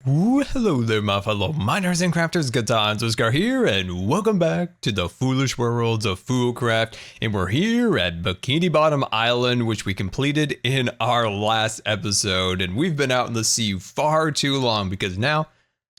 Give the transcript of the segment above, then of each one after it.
Ooh, hello there, my fellow miners and crafters. GoodTimesWithScar here, and welcome back to the foolish worlds of Foolcraft. And we're here at Bikini Bottom Island, which we completed in our last episode. And we've been out in the sea far too long because now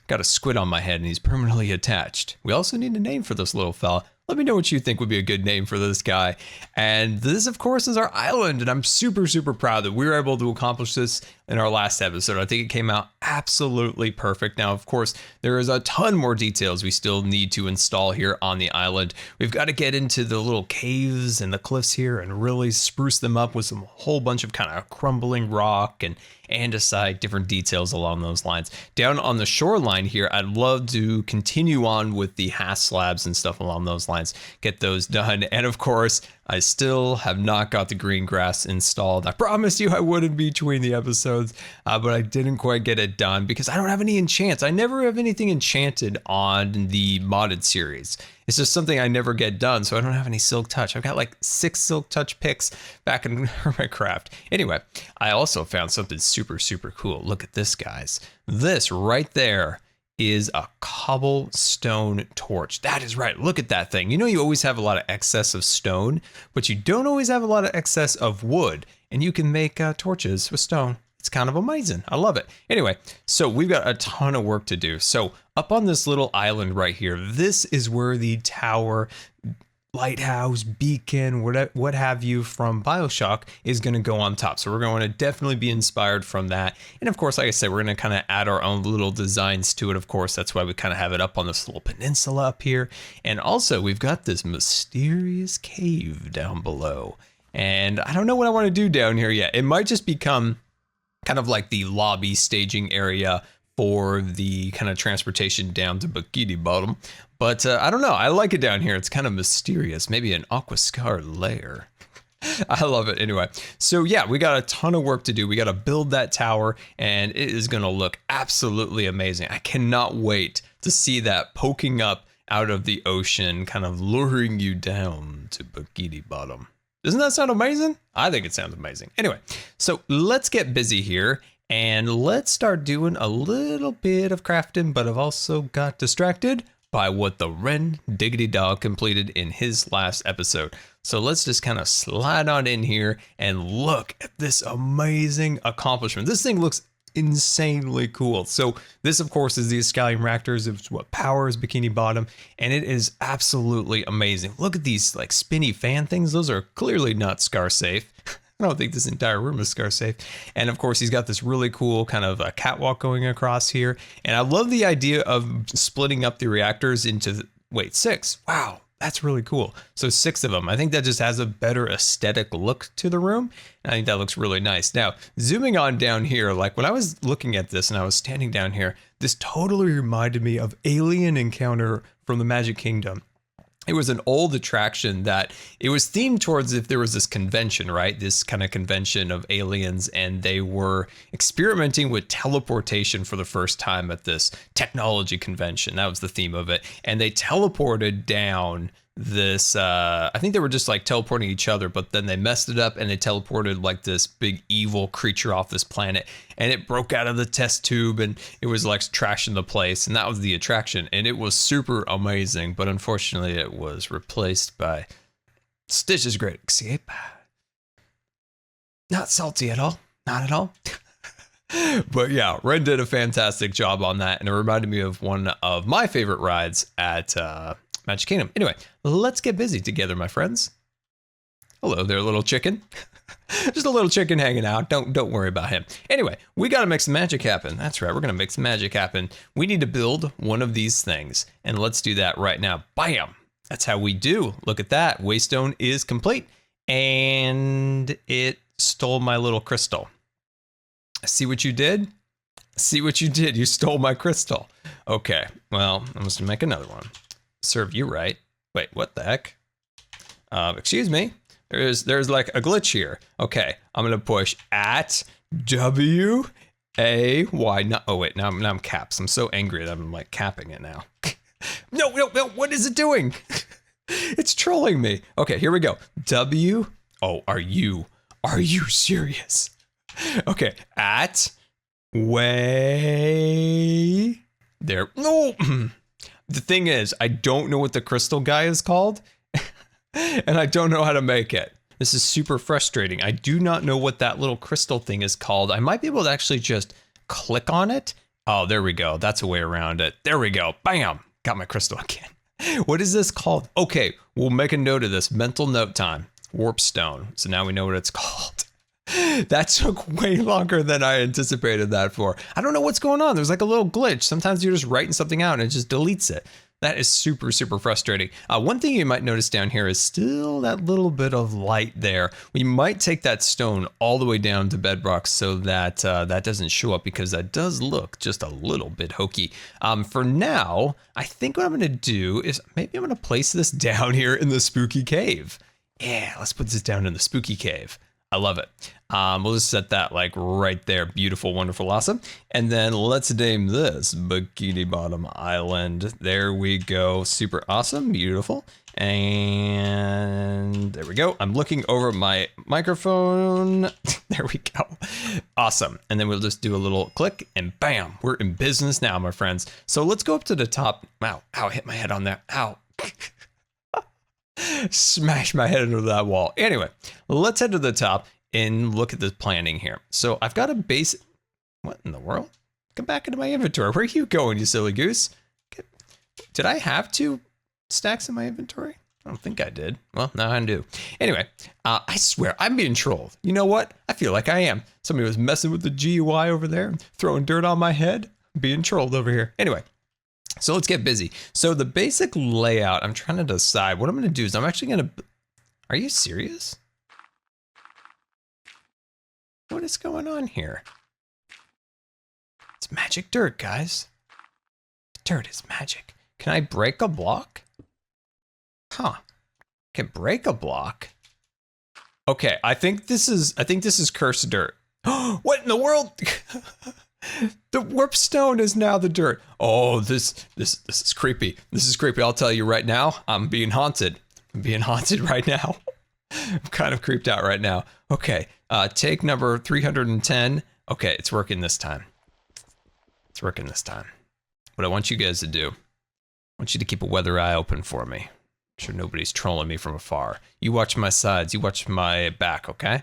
I've got a squid on my head and he's permanently attached. We also need a name for this little fella. Let me know what you think would be a good name for this guy. And this, of course, is our island. And I'm super, super proud that we were able to accomplish this in our last episode. I think it came out absolutely perfect. Now, of course, there is a ton more details we still need to install here on the island. We've got to get into the little caves and the cliffs here and really spruce them up with some whole bunch of kind of crumbling rock and andesite, different details along those lines. Down on the shoreline here, I'd love to continue on with the HazDS slabs and stuff along those lines, get those done. And of course, I still have not got the green grass installed. I promised you I would in between the episodes, but I didn't quite get it done because I don't have any enchants. I never have anything enchanted on the modded series. It's just something I never get done, so I don't have any Silk Touch. I've got like 6 Silk Touch picks back in Hermitcraft. Anyway, I also found something super, super cool. Look at this, guys. This right there is a cobblestone torch. That is right. Look at that thing. You know, you always have a lot of excess of stone, but you don't always have a lot of excess of wood, and you can make torches with stone. It's kind of amazing. I love it. Anyway, so we've got a ton of work to do. So up on this little island right here, this is where the tower, lighthouse, beacon, what have you from Bioshock is going to go on top. So we're going to definitely be inspired from that. And of course, like I said, we're going to kind of add our own little designs to it. Of course, that's why we kind of have it up on this little peninsula up here. And also we've got this mysterious cave down below. And I don't know what I want to do down here yet. It might just become kind of like the lobby staging area for the kind of transportation down to Bikini Bottom. But I don't know. I like it down here. It's kind of mysterious. Maybe an Aqua Scar lair. I love it. Anyway, so yeah, we got a ton of work to do. We got to build that tower and it is going to look absolutely amazing. I cannot wait to see that poking up out of the ocean, kind of luring you down to Bikini Bottom. Doesn't that sound amazing? I think it sounds amazing. Anyway, so let's get busy here and let's start doing a little bit of crafting, but I've also got distracted by what the Ren Diggity Dog completed in his last episode. So let's just kind of slide on in here and look at this amazing accomplishment. This thing looks insanely cool. So this, of course, is the Scallion Raptors. It's what powers Bikini Bottom, and it is absolutely amazing. Look at these like spinny fan things. Those are clearly not Scar safe. I don't think this entire room is Scar safe. And of course, he's got this really cool kind of a catwalk going across here. And I love the idea of splitting up the reactors into, wait, 6. Wow. That's really cool. So 6 of them. I think that just has a better aesthetic look to the room. And I think that looks really nice. Now, zooming on down here, like when I was looking at this and I was standing down here, this totally reminded me of Alien Encounter from the Magic Kingdom. It was an old attraction that it was themed towards if there was this convention, right? This kind of convention of aliens, and they were experimenting with teleportation for the first time at this technology convention. That was the theme of it. And they teleported down this, I think they were just like teleporting each other, but then they messed it up and they teleported like this big evil creature off this planet, and it broke out of the test tube and it was like trashing the place, and that was the attraction, and it was super amazing, but unfortunately it was replaced by Stitch's Great Escape. Not salty at all, not at all. But yeah, Ren did a fantastic job on that, and it reminded me of one of my favorite rides at Magic Kingdom. Anyway, let's get busy together, my friends. Hello there, little chicken. Just a little chicken hanging out. Don't worry about him. Anyway, we got to make some magic happen. That's right, we're going to make some magic happen. We need to build one of these things, and let's do that right now. Bam! That's how we do. Look at that. Waystone is complete, and it stole my little crystal. See what you did? See what you did. You stole my crystal. Okay, well, I'm just going to make another one. Serve you right. Wait, what the heck? Excuse me. There's like a glitch here. Okay, I'm gonna push at W A Y. No, oh wait, now I'm caps. I'm so angry that I'm like capping it now. No, what is it doing? It's trolling me. Okay, here we go. W. Oh, are you serious? Okay, at Way there. No, the thing is, I don't know what the crystal guy is called, and I don't know how to make it. This is super frustrating. I do not know what that little crystal thing is called. I might be able to actually just click on it. Oh, there we go. That's a way around it. There we go. Bam. Got my crystal again. What is this called? Okay, we'll make a note of this. Mental note time. Warpstone. So now we know what it's called. That took way longer than I anticipated that for. I don't know what's going on. There's like a little glitch. Sometimes you're just writing something out and it just deletes it. That is super, super frustrating. One thing you might notice down here is still that little bit of light there. We might take that stone all the way down to bedrock so that that doesn't show up, because that does look just a little bit hokey. For now, I think what I'm going to do is maybe I'm going to place this down here in the spooky cave. Yeah, let's put this down in the spooky cave. I love it. We'll just set that like right there. Beautiful, wonderful, awesome. And then let's name this Bikini Bottom Island. There we go. Super awesome, beautiful. And there we go. I'm looking over my microphone. There we go. Awesome. And then we'll just do a little click and bam, we're in business now, my friends. So let's go up to the top. Wow, ow, I hit my head on there. Ow. Smash my head into that wall. Anyway, let's head to the top and look at the planning here. So I've got a base. What in the world? Come back into my inventory. Where are you going, you silly goose? Did I have 2 stacks in my inventory? I don't think I did. Well, now I do. Anyway, I swear I'm being trolled. You know what? I feel like I am. Somebody was messing with the GUI over there, throwing dirt on my head. I'm being trolled over here. Anyway. So let's get busy. So the basic layout, I'm trying to decide what I'm going to do is I'm actually going to, are you serious? What is going on here? It's magic dirt, guys. Dirt is magic. Can I break a block? Huh. Can break a block? Okay, I think this is cursed dirt. What in the world? The warpstone is now the dirt. Oh, this is creepy. This is creepy. I'll tell you right now, I'm being haunted. I'm being haunted right now. I'm kind of creeped out right now. Okay, take number 310. Okay, it's working this time. It's working this time. What I want you guys to do, I want you to keep a weather eye open for me. I'm sure nobody's trolling me from afar. You watch my sides, you watch my back, okay?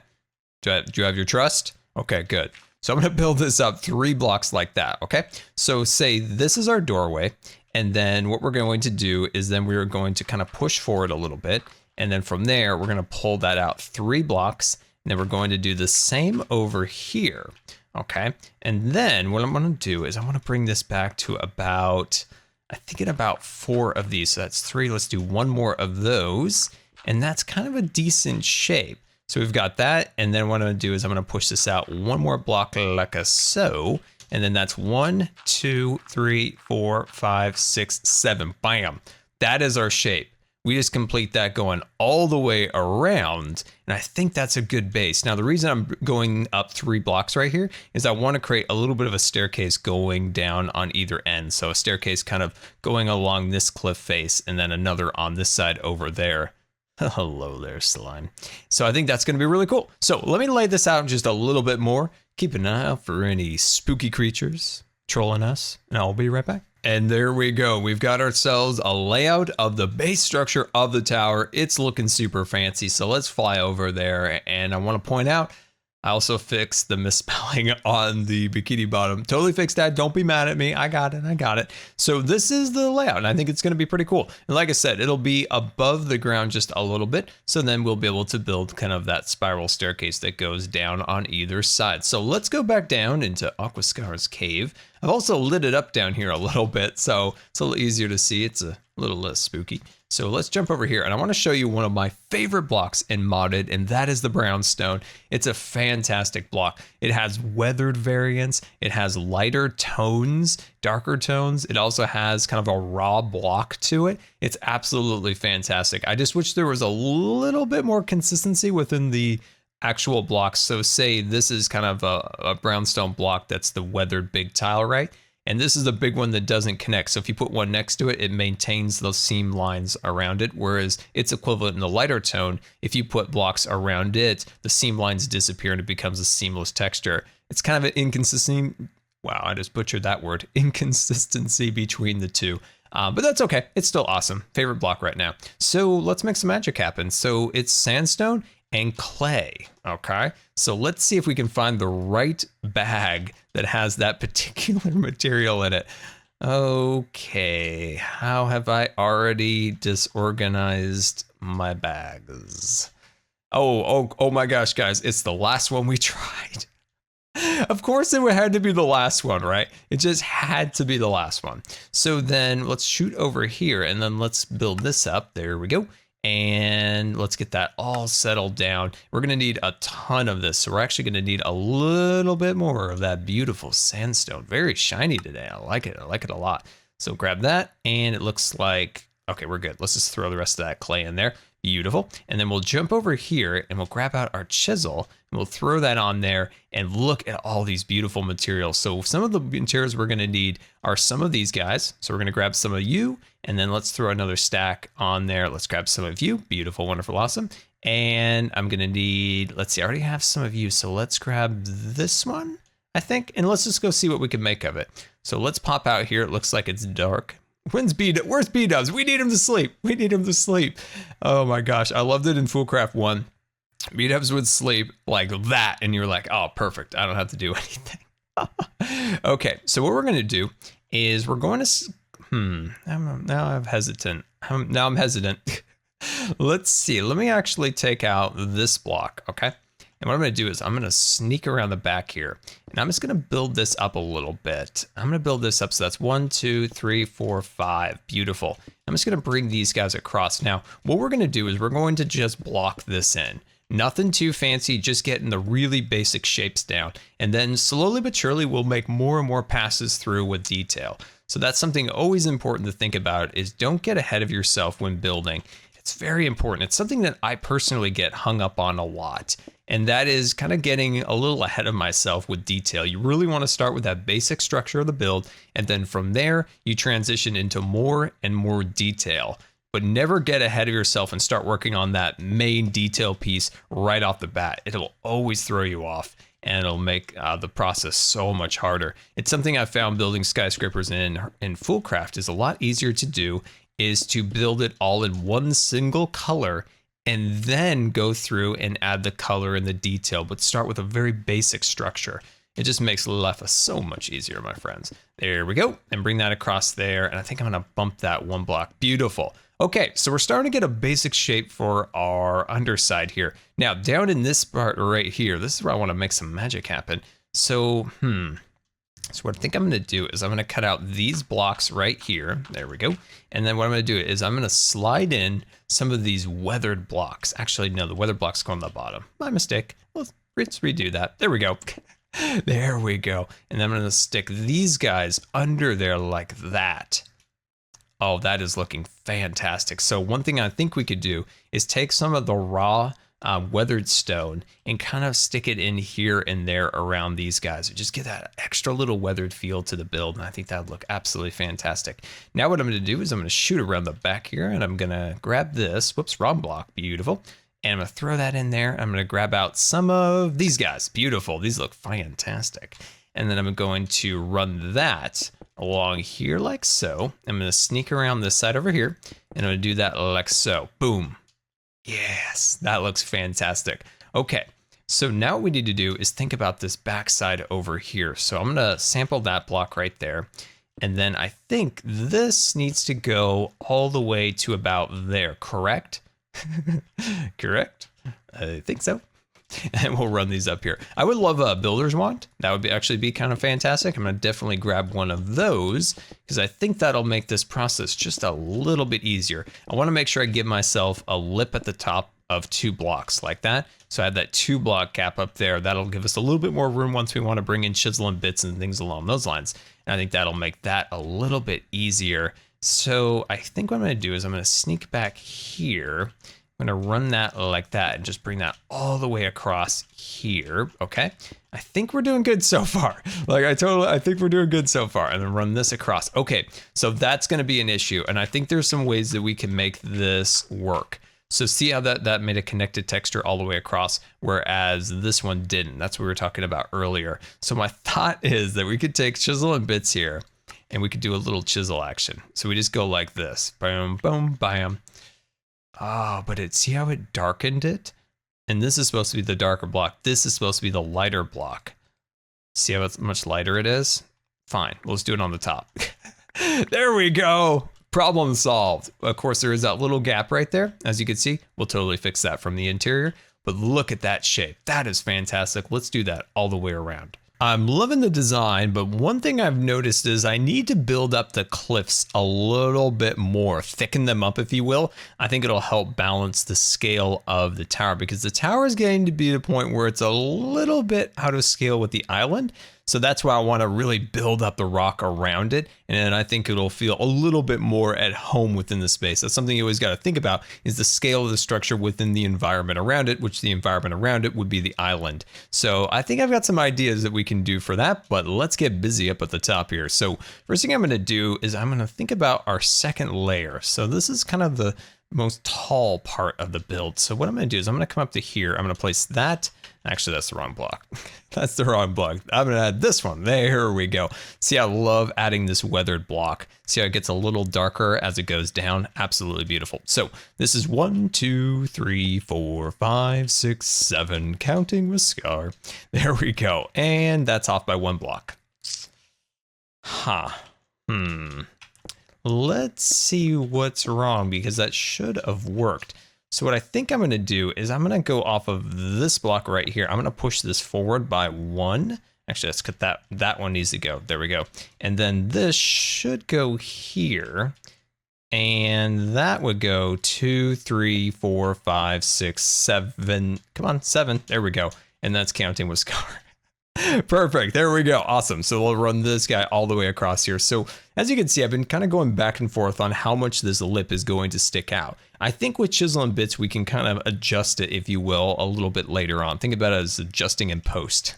Do you have your trust? Okay, good. So I'm going to build this up 3 blocks like that, okay? So say this is our doorway, and then what we're going to do is then we're going to kind of push forward a little bit, and then from there, we're going to pull that out 3 blocks, and then we're going to do the same over here, okay? And then what I'm going to do is I want to bring this back to about, I think at about 4 of these, so that's 3. Let's do 1 more of those, and that's kind of a decent shape. So we've got that, and then what I'm gonna do is I'm gonna push this out 1 more block like a so, and then that's 1, 2, 3, 4, 5, 6, 7, bam. That is our shape. We just complete that going all the way around, and I think that's a good base. Now the reason I'm going up 3 blocks right here is I wanna create a little bit of a staircase going down on either end. So a staircase kind of going along this cliff face, and then another on this side over there. Hello there, slime. So I think that's going to be really cool. So let me lay this out just a little bit more. Keep an eye out for any spooky creatures trolling us, and I'll be right back. And there we go. We've got ourselves a layout of the base structure of the tower. It's looking super fancy. So let's fly over there. And I want to point out, I also fixed the misspelling on the Bikini Bottom. Totally fixed that. Don't be mad at me. I got it. I got it. So this is the layout, and I think it's going to be pretty cool. And like I said, it'll be above the ground just a little bit. So then we'll be able to build kind of that spiral staircase that goes down on either side. So let's go back down into Aquascar's cave. I've also lit it up down here a little bit, so it's a little easier to see. It's a little less spooky. So let's jump over here, and I want to show you one of my favorite blocks in modded, and that is the Brownstone. It's a fantastic block. It has weathered variants, it has lighter tones, darker tones. It also has kind of a raw block to it. It's absolutely fantastic. I just wish there was a little bit more consistency within the actual blocks. So say this is kind of a brownstone block that's the weathered big tile, right? And this is the big one that doesn't connect. So if you put one next to it, it maintains those seam lines around it. Whereas it's equivalent in the lighter tone. If you put blocks around it, the seam lines disappear and it becomes a seamless texture. It's kind of an Wow, I just butchered that word. Inconsistency between the two. But that's okay. It's still awesome. Favorite block right now. So let's make some magic happen. So it's sandstone and clay. Okay. So let's see if we can find the right bag that has that particular material in it. Okay. How have I already disorganized my bags? Oh my gosh, guys. It's the last one we tried. Of course it had to be the last one, right? It just had to be the last one. So then let's shoot over here and then let's build this up. There we go. And let's get that all settled down. We're gonna need a ton of this. So we're actually gonna need a little bit more of that beautiful sandstone. Very shiny today. I like it. I like it a lot. So grab that and it looks like, okay, we're good. Let's just throw the rest of that clay in there. Beautiful. And then we'll jump over here and we'll grab out our chisel and we'll throw that on there and look at all these beautiful materials. So some of the materials we're going to need are some of these guys. So we're going to grab some of you and then let's throw another stack on there. Let's grab some of you. Beautiful, wonderful, awesome. And I'm going to need, let's see, I already have some of you. So let's grab this one, I think, and let's just go see what we can make of it. So let's pop out here. It looks like it's dark. Where's B-Dubs? We need him to sleep. We need him to sleep. Oh my gosh. I loved it in Foolcraft 1. B-Dubs would sleep like that. And you're like, oh, perfect. I don't have to do anything. Okay. So what we're going to do is we're going to, now I'm hesitant. Now I'm hesitant. Let's see. Let me actually take out this block. Okay. And what I'm going to do is I'm going to sneak around the back here and I'm just going to build this up a little bit. I'm going to build this up. So that's 1, 2, 3, 4, 5. Beautiful. I'm just going to bring these guys across. Now, what we're going to do is we're going to just block this in. Nothing too fancy, just getting the really basic shapes down. And then slowly but surely, we'll make more and more passes through with detail. So that's something always important to think about is don't get ahead of yourself when building. It's very important. It's something that I personally get hung up on a lot. And that is kind of getting a little ahead of myself with detail. You really want to start with that basic structure of the build. And then from there, you transition into more and more detail. But never get ahead of yourself and start working on that main detail piece right off the bat. It'll always throw you off and it'll make the process so much harder. It's something I found building skyscrapers in Foolcraft is a lot easier to do is to build it all in one single color and then go through and add the color and the detail, but start with a very basic structure. It just makes life so much easier, my friends. There we go, and bring that across there, and I think I'm gonna bump that one block. Beautiful. Okay, so we're starting to get a basic shape for our underside here. Now, down in this part right here, this is where I wanna make some magic happen. So, so what I think I'm gonna do is I'm gonna cut out these blocks right here. There we go. And then what I'm gonna do is I'm gonna slide in some of these weathered blocks. Actually, no, the weathered blocks go on the bottom. My mistake. Let's redo that. There we go. There we go. And then I'm gonna stick these guys under there like that. Oh, that is looking fantastic. So one thing I think we could do is take some of the raw weathered stone and kind of stick it in here and there around these guys. Just get that extra little weathered feel to the build, and I think that would look absolutely fantastic. Now what I'm going to do is I'm going to shoot around the back here, and I'm going to grab this. Whoops, wrong block. Beautiful. And I'm going to throw that in there. I'm going to grab out some of these guys. Beautiful. These look fantastic. And then I'm going to run that along here like so. I'm going to sneak around this side over here, and I'm going to do that like so. Boom. Yes, that looks fantastic. Okay, so now what we need to do is think about this backside over here. So I'm gonna sample that block right there. And then I think this needs to go all the way to about there, correct? Correct? I think so. And we'll run these up here. I would love a builder's wand. That would actually be kind of fantastic. I'm gonna definitely grab one of those because I think that'll make this process just a little bit easier. I wanna make sure I give myself a lip at the top of 2 blocks like that. So I have that 2 block gap up there. That'll give us a little bit more room once we wanna bring in chisel and bits and things along those lines. And I think that'll make that a little bit easier. So I think what I'm gonna do is I'm gonna sneak back here. I'm gonna run that like that and just bring that all the way across here, okay? I think we're doing good so far. I think we're doing good so far. And then run this across. Okay, so that's gonna be an issue. And I think there's some ways that we can make this work. So see how that made a connected texture all the way across, whereas this one didn't. That's what we were talking about earlier. So my thought is that we could take chisel and bits here, and we could do a little chisel action. So we just go like this, boom, boom, bam. Oh, but see how it darkened it? And this is supposed to be the darker block. This is supposed to be the lighter block. See how much lighter it is? Fine, let's do it on the top. There we go. Problem solved. Of course, there is that little gap right there. As you can see, we'll totally fix that from the interior. But look at that shape. That is fantastic. Let's do that all the way around. I'm loving the design, but one thing I've noticed is I need to build up the cliffs a little bit more, thicken them up, if you will. I think it'll help balance the scale of the tower, because the tower is getting to be the point where it's a little bit out of scale with the island. So that's why I want to really build up the rock around it. And then I think it'll feel a little bit more at home within the space. That's something you always got to think about, is the scale of the structure within the environment around it, which the environment around it would be the island. So I think I've got some ideas that we can do for that, but let's get busy up at the top here. So first thing I'm going to do is I'm going to think about our second layer. So this is kind of the most tall part of the build. So what I'm going to do is I'm going to come up to here. I'm going to place that. Actually, that's the wrong block. That's the wrong block. I'm going to add this one. There we go. See, I love adding this weathered block. See how it gets a little darker as it goes down? Absolutely beautiful. So this is 1, 2, 3, 4, 5, 6, 7, counting with Scar. There we go. And that's off by 1 block. Let's see what's wrong, because that should have worked. So what I think I'm going to do is I'm going to go off of this block right here. I'm going to push this forward by 1. Actually, let's cut that one needs to go. There we go. And then this should go here. And that would go 2, 3, 4, 5, 6, 7. Come on, 7. There we go. And that's counting with Scar. Perfect. There we go. Awesome. So we'll run this guy all the way across here. So as you can see, I've been kind of going back and forth on how much this lip is going to stick out. I think with chisel and bits, we can kind of adjust it, if you will, a little bit later on. Think about it as adjusting in post.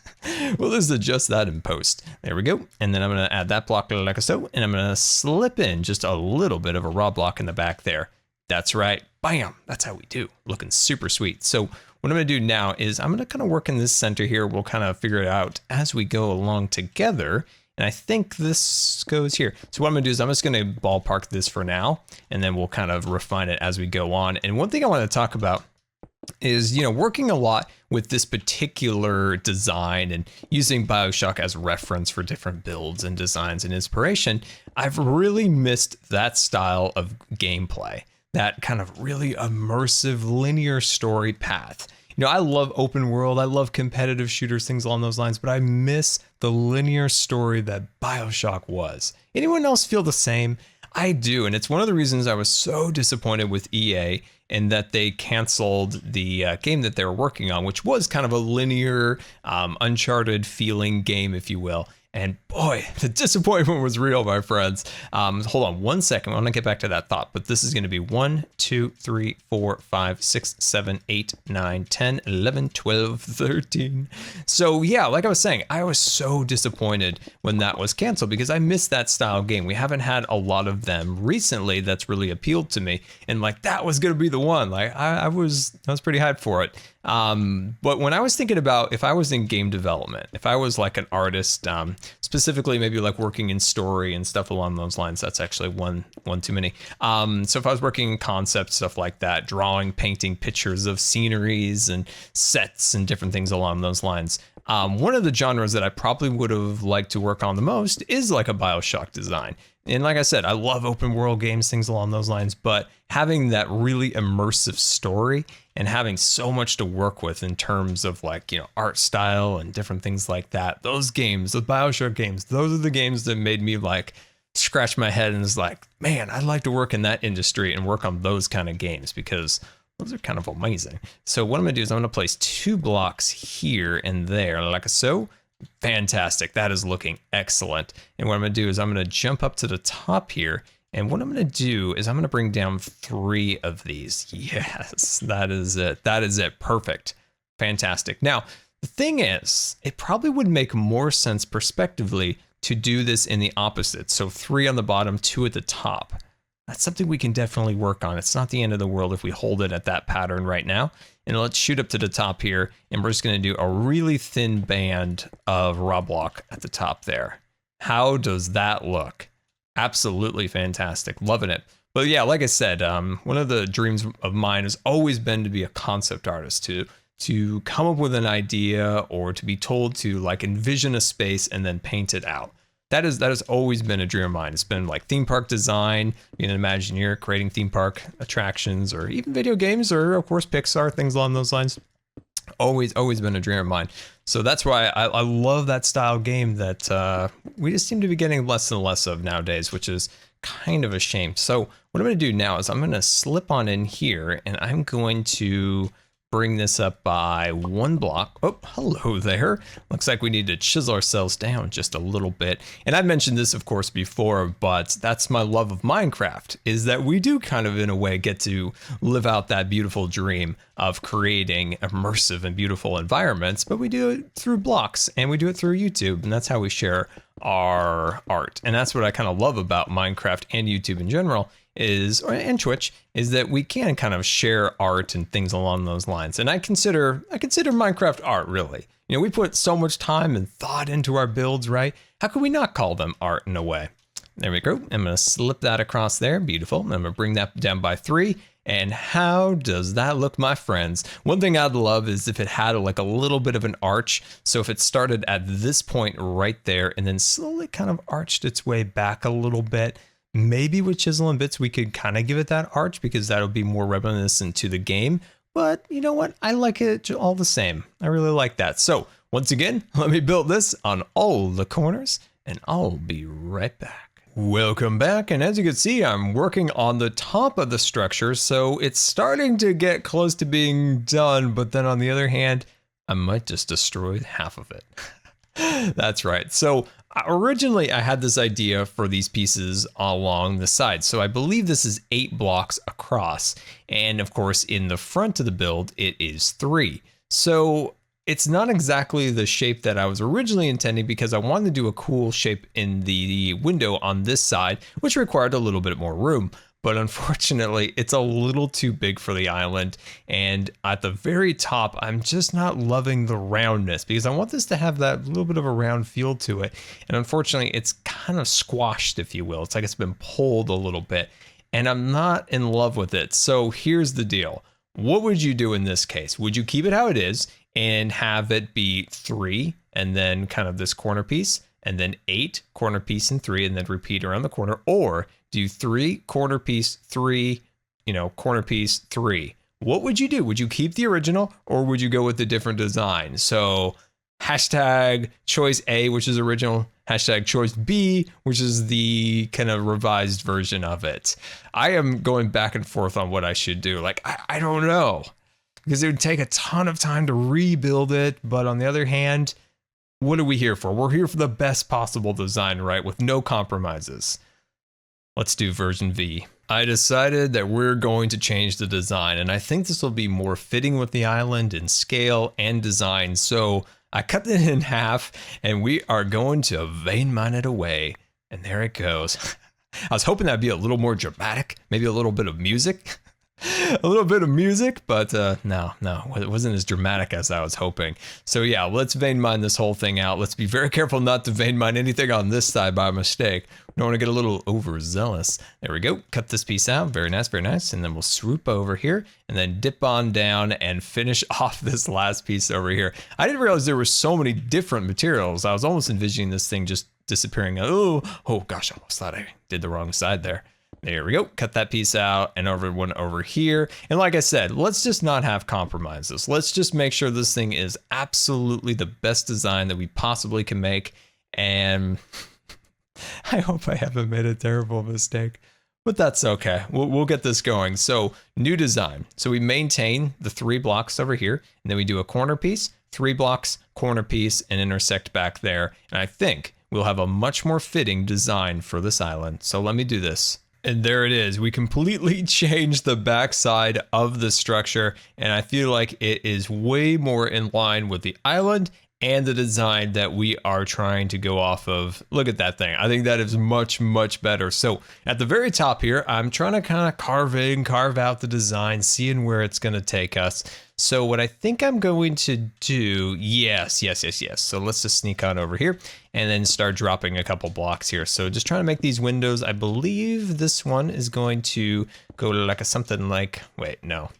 We'll just adjust that in post. There we go. And then I'm going to add that block like so, and I'm going to slip in just a little bit of a raw block in the back there. That's right. Bam. That's how we do. Looking super sweet. So what I'm going to do now is I'm going to kind of work in this center here. We'll kind of figure it out as we go along together. And I think this goes here. So what I'm going to do is I'm just going to ballpark this for now, and then we'll kind of refine it as we go on. And one thing I want to talk about is, you know, working a lot with this particular design and using Bioshock as reference for different builds and designs and inspiration. I've really missed that style of gameplay, that kind of really immersive linear story path. You know, I love open world, I love competitive shooters, things along those lines, but I miss the linear story that Bioshock was. Anyone else feel the same? I do, and it's one of the reasons I was so disappointed with EA in that they canceled the game that they were working on, which was kind of a linear, Uncharted feeling game, if you will. And boy, the disappointment was real, my friends. Hold on 1 second. I want to get back to that thought, but this is going to be 1, 2, 3, 4, 5, 6, 7, 8, 9, 10, 11, 12, 13. So yeah, like I was saying, I was so disappointed when that was canceled because I missed that style game. We haven't had a lot of them recently that's really appealed to me. And like, that was going to be the one. Like I was pretty hyped for it. But when I was thinking about if I was in game development, if I was like an artist, specifically maybe like working in story and stuff along those lines, that's actually one too many. So if I was working in concept stuff like that, drawing, painting pictures of sceneries and sets and different things along those lines, one of the genres that I probably would have liked to work on the most is like a Bioshock design. And like I said, I love open world games, things along those lines, but having that really immersive story and having so much to work with in terms of like, you know, art style and different things like that, those games, the Bioshock games, those are the games that made me like scratch my head and was like, man, I'd like to work in that industry and work on those kind of games because those are kind of amazing. So what I'm gonna do is I'm gonna place 2 blocks here and there like so. Fantastic. That is looking excellent. And what I'm going to do is I'm going to jump up to the top here. And what I'm going to do is I'm going to bring down 3 of these. Yes, that is it. That is it. Perfect. Fantastic. Now, the thing is, it probably would make more sense perspectively to do this in the opposite. So 3 on the bottom, 2 at the top. that's something we can definitely work on. It's not the end of the world if we hold it at that pattern right now. And let's shoot up to the top here, and we're just gonna do a really thin band of raw block at the top there. How does that look? Absolutely fantastic, loving it. But yeah, like I said, one of the dreams of mine has always been to be a concept artist, to come up with an idea or to be told to like envision a space and then paint it out. That has always been a dream of mine. It's been like theme park design, being an Imagineer, creating theme park attractions, or even video games, or of course Pixar, things along those lines. Always been a dream of mine. So that's why I love that style game that we just seem to be getting less and less of nowadays, which is kind of a shame. So what I'm going to do now is I'm going to slip on in here, and I'm going to bring this up by 1 block. Oh, hello there. Looks like we need to chisel ourselves down just a little bit. And I mentioned this, of course, before, but that's my love of Minecraft, is that we do kind of, in a way, get to live out that beautiful dream of creating immersive and beautiful environments, but we do it through blocks, and we do it through YouTube, and that's how we share our art. And that's what I kind of love about Minecraft and YouTube in general, and Twitch, is that we can kind of share art and things along those lines. And I consider Minecraft art, really. You know, we put so much time and thought into our builds, right? How could we not call them art in a way? There we go. I'm gonna slip that across there. Beautiful. I'm gonna bring that down by 3. And how does that look, my friends? One thing I'd love is if it had like a little bit of an arch. So if it started at this point right there and then slowly kind of arched its way back a little bit, maybe with chisel and bits, we could kind of give it that arch because that'll be more reminiscent to the game. But you know what? I like it all the same. I really like that. So once again, let me build this on all the corners and I'll be right back. Welcome back. And as you can see, I'm working on the top of the structure. So it's starting to get close to being done. But then on the other hand, I might just destroy half of it. That's right. So originally I had this idea for these pieces along the side. So I believe this is 8 blocks across. And of course, in the front of the build, it is 3. So it's not exactly the shape that I was originally intending because I wanted to do a cool shape in the window on this side, which required a little bit more room. But unfortunately, it's a little too big for the island. And at the very top, I'm just not loving the roundness because I want this to have that little bit of a round feel to it. And unfortunately, it's kind of squashed, if you will. It's like it's been pulled a little bit. And I'm not in love with it. So here's the deal. What would you do in this case? Would you keep it how it is and have it be 3 and then kind of this corner piece and then 8 corner piece and 3 and then repeat around the corner? Or do 3 corner piece, 3, corner piece, 3. What would you do? Would you keep the original or would you go with a different design? So hashtag choice A, which is original, hashtag choice B, which is the kind of revised version of it. I am going back and forth on what I should do. Like, I don't know, because it would take a ton of time to rebuild it. But on the other hand, what are we here for? We're here for the best possible design, right? With no compromises. Let's do version V. I decided that we're going to change the design, and I think this will be more fitting with the island in scale and design. So I cut it in half, and we are going to vein mine it away. And there it goes. I was hoping that'd be a little more dramatic, maybe a little bit of music. But no, it wasn't as dramatic as I was hoping. So yeah, let's vein mine this whole thing out. Let's be very careful not to vein mine anything on this side by mistake. We don't want to get a little overzealous. There we go. Cut this piece out. Very nice, very nice. And then we'll swoop over here and then dip on down and finish off this last piece over here. I didn't realize there were so many different materials. I was almost envisioning this thing just disappearing. Oh gosh, I almost thought I did the wrong side there. There we go. Cut that piece out and one over here. And like I said, let's just not have compromises. Let's just make sure this thing is absolutely the best design that we possibly can make. And I hope I haven't made a terrible mistake, but that's okay. We'll get this going. So new design. So we maintain the 3 blocks over here, and then we do a corner piece, 3 blocks, corner piece, and intersect back there. And I think we'll have a much more fitting design for this island. So let me do this. And there it is. We completely changed the backside of the structure, and I feel like it is way more in line with the island and the design that we are trying to go off of. Look at that thing. I think that is much, much better. So at the very top here, I'm trying to kind of carve out the design, seeing where it's going to take us. So what I think I'm going to do, yes. So let's just sneak on over here and then start dropping a couple blocks here. So just trying to make these windows. I believe this one is going to go to like a something like, wait, no.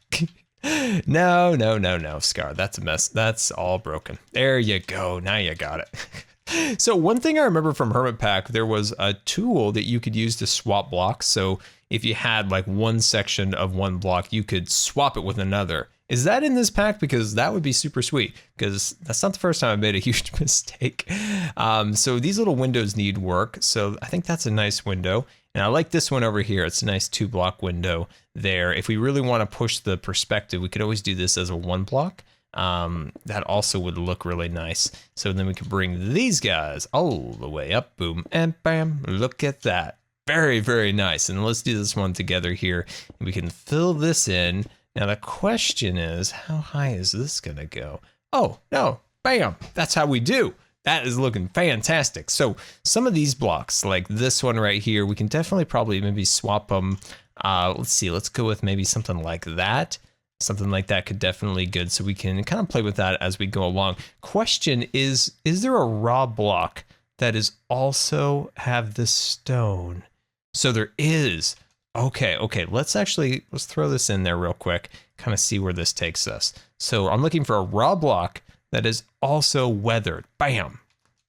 No, Scar, that's a mess. That's all broken. There you go. Now you got it. So one thing I remember from Hermit Pack, there was a tool that you could use to swap blocks. So if you had like one section of one block, you could swap it with another. Is that in this pack? Because that would be super sweet, because that's not the first time I made a huge mistake. So these little windows need work. So I think that's a nice window. And I like this one over here. It's a nice 2-block window there. If we really want to push the perspective, we could always do this as a 1-block. That also would look really nice. So then we could bring these guys all the way up, boom, and bam. Look at that. Very, very nice. And let's do this one together here. We can fill this in. Now the question is, how high is this gonna go? Oh, no, bam, that's how we do. That is looking fantastic. So some of these blocks, like this one right here, we can definitely probably maybe swap them. Let's see, let's go with maybe something like that. Something like that could definitely good. So we can kind of play with that as we go along. Question is there a raw block that is also have this stone? So there is. Okay, let's throw this in there real quick, kind of see where this takes us. So I'm looking for a raw block that is also weathered. Bam,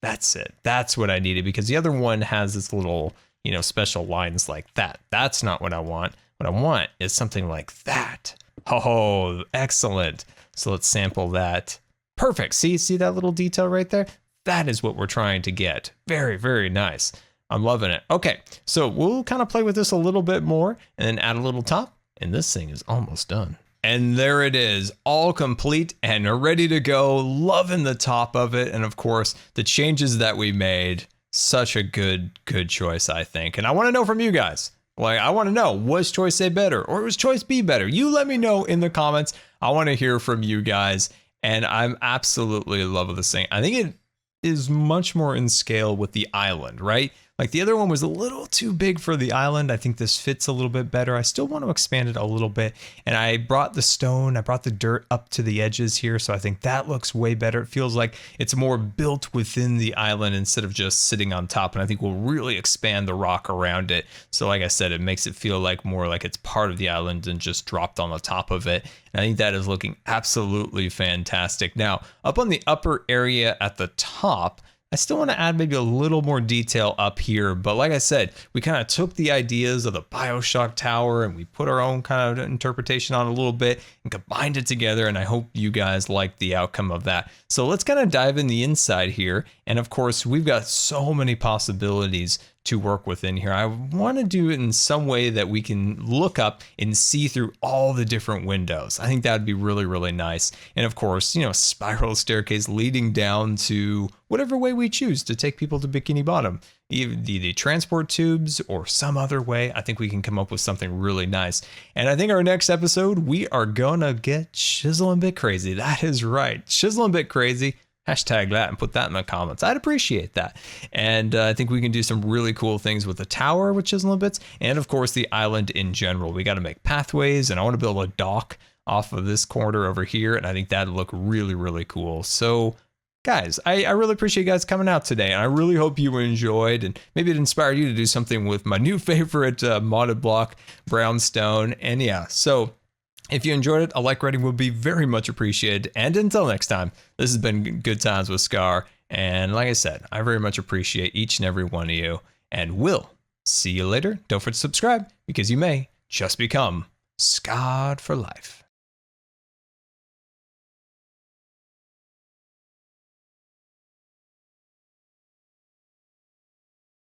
that's it. That's what I needed, because the other one has this little, special lines like that. That's not what I want. What I want is something like that. Oh, excellent. So let's sample that. Perfect. See that little detail right there? That is what we're trying to get. Very, very nice. I'm loving it. Okay, so we'll kind of play with this a little bit more and then add a little top, and this thing is almost done. And there it is, all complete and ready to go. Loving the top of it, and of course, the changes that we made. Such a good choice, I think. And I want to know from you guys. Like, I want to know, was choice A better or was choice B better? You let me know in the comments. I want to hear from you guys, and I'm absolutely in love with this thing. I think it is much more in scale with the island, right? Like the other one was a little too big for the island. I think this fits a little bit better. I still want to expand it a little bit. And I brought the stone, I brought the dirt up to the edges here. So I think that looks way better. It feels like it's more built within the island instead of just sitting on top. And I think we'll really expand the rock around it. So like I said, it makes it feel like more like it's part of the island and just dropped on the top of it. And I think that is looking absolutely fantastic. Now, up on the upper area at the top, I still want to add maybe a little more detail up here, but like I said, we kind of took the ideas of the Bioshock tower and we put our own kind of interpretation on a little bit and combined it together, and I hope you guys like the outcome of that. So let's kind of dive in the inside here, and of course, we've got so many possibilities to work within here. I want to do it in some way that we can look up and see through all the different windows. I think that would be really, really nice. And of course, spiral staircase leading down to whatever way we choose to take people to Bikini Bottom. Either the transport tubes or some other way. I think we can come up with something really nice. And I think our next episode, we are gonna get Chisel and Bit Crazy. That is right, Chisel and Bit Crazy. Hashtag that and put that in the comments. I'd appreciate that. And I think we can do some really cool things with the tower with Chisel and Bits, and of course the island in general. We got to make pathways, and I want to build a dock off of this corner over here, and I think that'd look really, really cool. So guys, I really appreciate you guys coming out today, and I really hope you enjoyed, and maybe it inspired you to do something with my new favorite modded block, Brownstone. And yeah, so if you enjoyed it, a like rating would be very much appreciated. And until next time, this has been Good Times with Scar. And like I said, I very much appreciate each and every one of you. And we'll see you later. Don't forget to subscribe, because you may just become scarred for life.